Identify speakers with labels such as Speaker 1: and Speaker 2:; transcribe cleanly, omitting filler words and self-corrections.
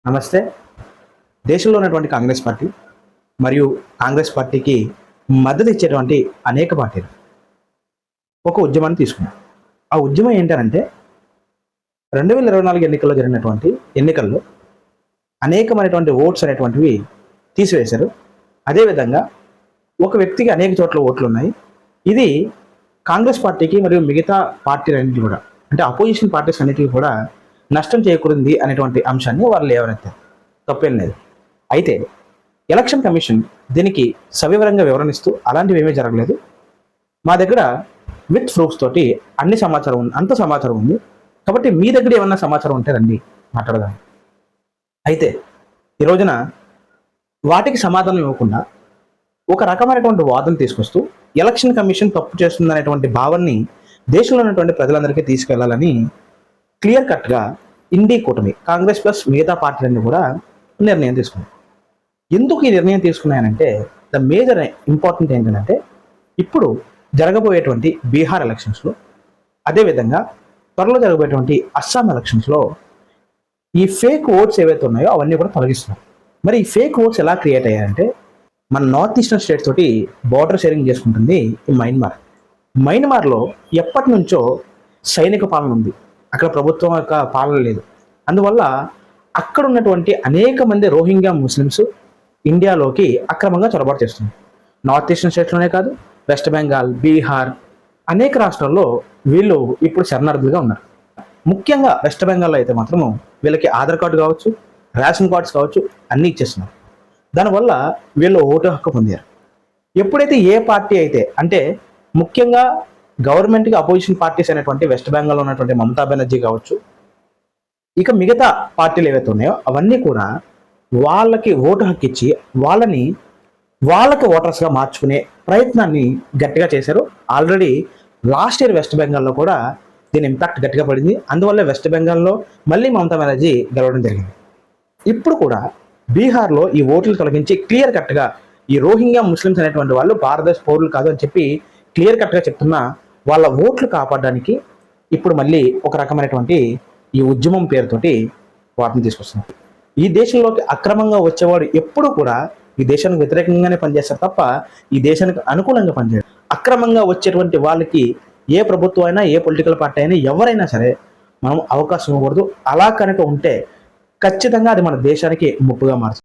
Speaker 1: నమస్తే. దేశంలో ఉన్నటువంటి కాంగ్రెస్ పార్టీ మరియు కాంగ్రెస్ పార్టీకి మద్దతు ఇచ్చేటువంటి అనేక పార్టీలు ఒక ఉద్యమాన్ని తీసుకున్నారు. ఆ ఉద్యమం ఏంటంటే 2024 ఎన్నికల్లో జరిగినటువంటి ఎన్నికల్లో అనేకమైనటువంటి ఓట్స్ అనేటువంటివి తీసివేశారు. అదేవిధంగా ఒక వ్యక్తికి అనేక చోట్ల ఓట్లు ఉన్నాయి. ఇది కాంగ్రెస్ పార్టీకి మరియు మిగతా పార్టీలన్నింటికి కూడా, అంటే అపోజిషన్ పార్టీస్ అన్నిటికీ కూడా నష్టం చేకూరింది అనేటువంటి అంశాన్ని వాళ్ళు లేవనెత్తారు. తప్పేం లేదు. అయితే ఎలక్షన్ కమిషన్ దీనికి సవివరంగా వివరణిస్తూ అలాంటివి ఏమీ జరగలేదు, మా దగ్గర విత్ ప్రూఫ్స్ తోటి అంత సమాచారం ఉంది, కాబట్టి మీ దగ్గర ఏమన్నా సమాచారం ఉంటే రండి మాట్లాడదాం. అయితే ఈ రోజున వాటికి సమాధానం ఇవ్వకుండా ఒక రకమైనటువంటి వాదన తీసుకొస్తూ ఎలక్షన్ కమిషన్ తప్పు చేస్తుందనేటువంటి భావాన్ని దేశంలో ఉన్నటువంటి ప్రజలందరికీ తీసుకెళ్లాలని క్లియర్ కట్గా ఇండి కూటమి కాంగ్రెస్ ప్లస్ మిగతా పార్టీలన్నీ కూడా నిర్ణయం తీసుకున్నాయి. ఎందుకు ఈ నిర్ణయం తీసుకున్నాయనంటే ద మేజర్ ఇంపార్టెంట్ ఏంటంటే ఇప్పుడు జరగబోయేటువంటి బీహార్ ఎలక్షన్స్లో, అదేవిధంగా త్వరలో జరగబోయేటువంటి అస్సాం ఎలక్షన్స్లో ఈ ఫేక్ ఓట్స్ ఏవైతే ఉన్నాయో అవన్నీ కూడా తొలగిస్తున్నారు. మరి ఈ ఫేక్ ఓట్స్ ఎలా క్రియేట్ అయ్యాయంటే, మన నార్త్ ఈస్టర్న్ స్టేట్స్ తోటి బార్డర్ షేరింగ్ చేసుకుంటుంది ఈ మయన్మార్లో ఎప్పటి నుంచో సైనిక పాలన ఉంది. అక్కడ ప్రభుత్వం యొక్క పాలన లేదు. అందువల్ల అక్కడ ఉన్నటువంటి అనేక మంది రోహింగ్యా ముస్లిమ్స్ ఇండియాలోకి అక్రమంగా చొరబాటు చేస్తున్నారు. నార్త్ ఈస్టర్న్ స్టేట్స్లోనే కాదు, వెస్ట్ బెంగాల్, బీహార్, అనేక రాష్ట్రాల్లో వీళ్ళు ఇప్పుడు శరణార్థులుగా ఉన్నారు. ముఖ్యంగా వెస్ట్ బెంగాల్లో అయితే మాత్రము వీళ్ళకి ఆధార్ కార్డు కావచ్చు, రేషన్ కార్డ్స్ కావచ్చు, అన్నీ ఇచ్చేస్తున్నారు. దానివల్ల వీళ్ళు ఓటు హక్కు పొందారు. ఎప్పుడైతే ఏ పార్టీ అయితే, అంటే ముఖ్యంగా గవర్నమెంట్కి అపోజిషన్ పార్టీస్ అయినటువంటి వెస్ట్ బెంగాల్లో ఉన్నటువంటి మమతా బెనర్జీ కావచ్చు, ఇక మిగతా పార్టీలు ఏవైతే ఉన్నాయో అవన్నీ కూడా వాళ్ళకి ఓటు హక్కు ఇచ్చి వాళ్ళకి ఓటర్స్గా మార్చుకునే ప్రయత్నాన్ని గట్టిగా చేశారు. ఆల్రెడీ లాస్ట్ ఇయర్ వెస్ట్ బెంగాల్లో కూడా దీని ఇంపాక్ట్ గట్టిగా పడింది. అందువల్ల వెస్ట్ బెంగాల్లో మళ్ళీ మమతా బెనర్జీ గెలవడం జరిగింది. ఇప్పుడు కూడా బీహార్లో ఈ ఓట్లు తొలగించి క్లియర్ కట్గా ఈ రోహింగ్యా ముస్లిమ్స్ అనేటువంటి వాళ్ళు భారతదేశ పౌరులు కాదు అని చెప్పి క్లియర్ కట్గా చెప్తున్నా వాళ్ళ ఓట్లు కాపాడడానికి ఇప్పుడు మళ్ళీ ఒక రకమైనటువంటి ఈ ఉద్యమం పేరుతోటి వాటిని తీసుకొస్తున్నారు. ఈ దేశంలోకి అక్రమంగా వచ్చేవాడు ఎప్పుడు కూడా ఈ దేశానికి వ్యతిరేకంగానే పనిచేస్తారు తప్ప ఈ దేశానికి అనుకూలంగా పనిచేయరు. అక్రమంగా వచ్చేటువంటి వాళ్ళకి ఏ ప్రభుత్వం అయినా, ఏ పొలిటికల్ పార్టీ అయినా, ఎవరైనా సరే మనం అవకాశం ఇవ్వకూడదు. అలా కనుక ఉంటే ఖచ్చితంగా అది మన దేశానికి ముప్పుగా మారుతుంది.